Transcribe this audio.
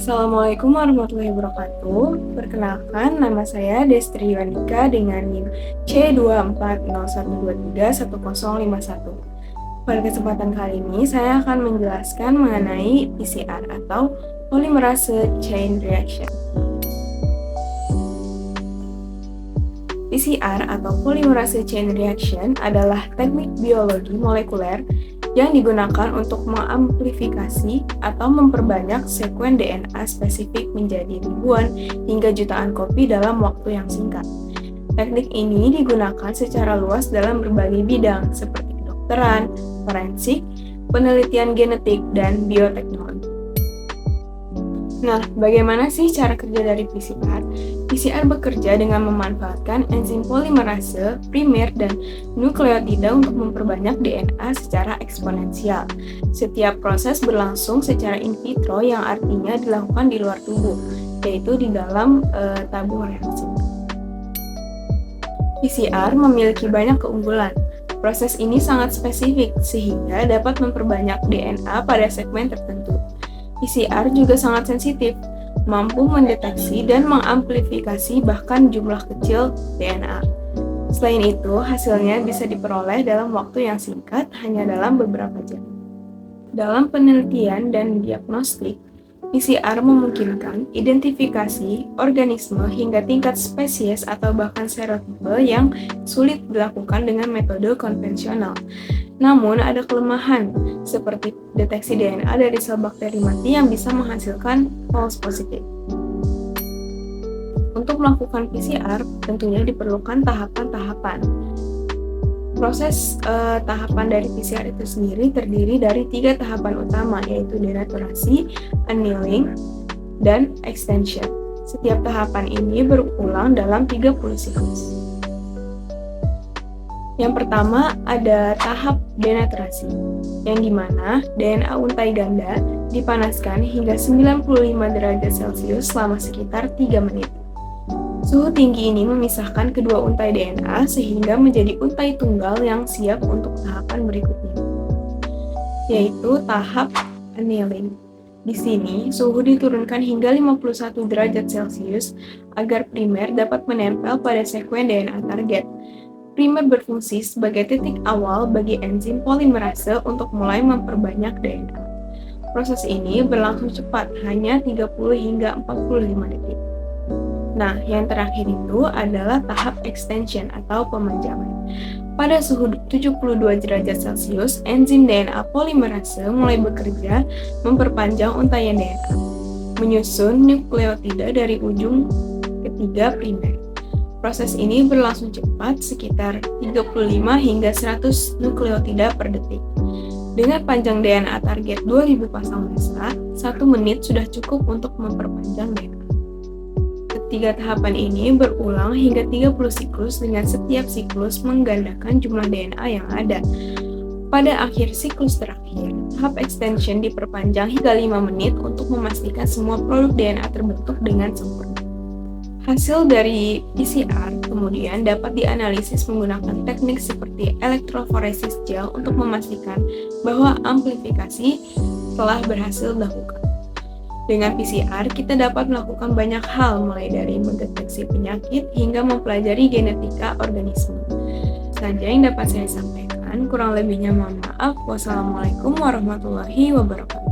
Assalamualaikum warahmatullahi wabarakatuh. Perkenalkan, nama saya Destri Yuanika dengan NIM C2401231051. Pada kesempatan kali ini, saya akan menjelaskan mengenai PCR atau Polymerase Chain Reaction. PCR atau Polymerase Chain Reaction adalah teknik biologi molekuler yang digunakan untuk mengamplifikasi atau memperbanyak sekuen DNA spesifik menjadi ribuan hingga jutaan kopi dalam waktu yang singkat. Teknik ini digunakan secara luas dalam berbagai bidang seperti kedokteran, forensik, penelitian genetik, dan bioteknologi. Nah, bagaimana sih cara kerja dari PCR? PCR bekerja dengan memanfaatkan enzim polimerase, primer, dan nukleotida untuk memperbanyak DNA secara eksponensial. Setiap proses berlangsung secara in vitro yang artinya dilakukan di luar tubuh, yaitu di dalam tabung reaksi. PCR memiliki banyak keunggulan. Proses ini sangat spesifik sehingga dapat memperbanyak DNA pada segmen tertentu. PCR juga sangat sensitif, mampu mendeteksi dan mengamplifikasi bahkan jumlah kecil DNA. Selain itu, hasilnya bisa diperoleh dalam waktu yang singkat, hanya dalam beberapa jam. Dalam penelitian dan diagnostik, PCR memungkinkan identifikasi organisme hingga tingkat spesies atau bahkan serotipe yang sulit dilakukan dengan metode konvensional. Namun, ada kelemahan, seperti deteksi DNA dari sel bakteri mati yang bisa menghasilkan false positive. Untuk melakukan PCR, tentunya diperlukan tahapan-tahapan. Proses tahapan dari PCR itu sendiri terdiri dari 3 tahapan utama, yaitu denaturasi, annealing, dan extension. Setiap tahapan ini berulang dalam 30 siklus. Yang pertama ada tahap denaturasi, yang dimana DNA untai ganda dipanaskan hingga 95 derajat Celcius selama sekitar 3 menit. Suhu tinggi ini memisahkan kedua untai DNA sehingga menjadi untai tunggal yang siap untuk tahapan berikutnya, yaitu tahap annealing. Di sini, suhu diturunkan hingga 51 derajat Celcius agar primer dapat menempel pada sekuen DNA target. Primer berfungsi sebagai titik awal bagi enzim polimerase untuk mulai memperbanyak DNA. Proses ini berlangsung cepat, hanya 30 hingga 45 detik. Nah, yang terakhir itu adalah tahap extension atau pemanjangan. Pada suhu 72 derajat Celcius, enzim DNA polimerase mulai bekerja memperpanjang untaian DNA, menyusun nukleotida dari ujung ketiga primer. Proses ini berlangsung cepat, sekitar 35 hingga 100 nukleotida per detik. Dengan panjang DNA target 2000 pasang massa, 1 menit sudah cukup untuk memperpanjang DNA. Ketiga tahapan ini berulang hingga 30 siklus dengan setiap siklus menggandakan jumlah DNA yang ada. Pada akhir siklus terakhir, tahap extension diperpanjang hingga 5 menit untuk memastikan semua produk DNA terbentuk dengan sempurna. Hasil dari PCR kemudian dapat dianalisis menggunakan teknik seperti elektroforesis gel untuk memastikan bahwa amplifikasi telah berhasil dilakukan. Dengan PCR, kita dapat melakukan banyak hal mulai dari mendeteksi penyakit hingga mempelajari genetika organisme. Saja yang dapat saya sampaikan, kurang lebihnya mohon maaf. Wassalamualaikum warahmatullahi wabarakatuh.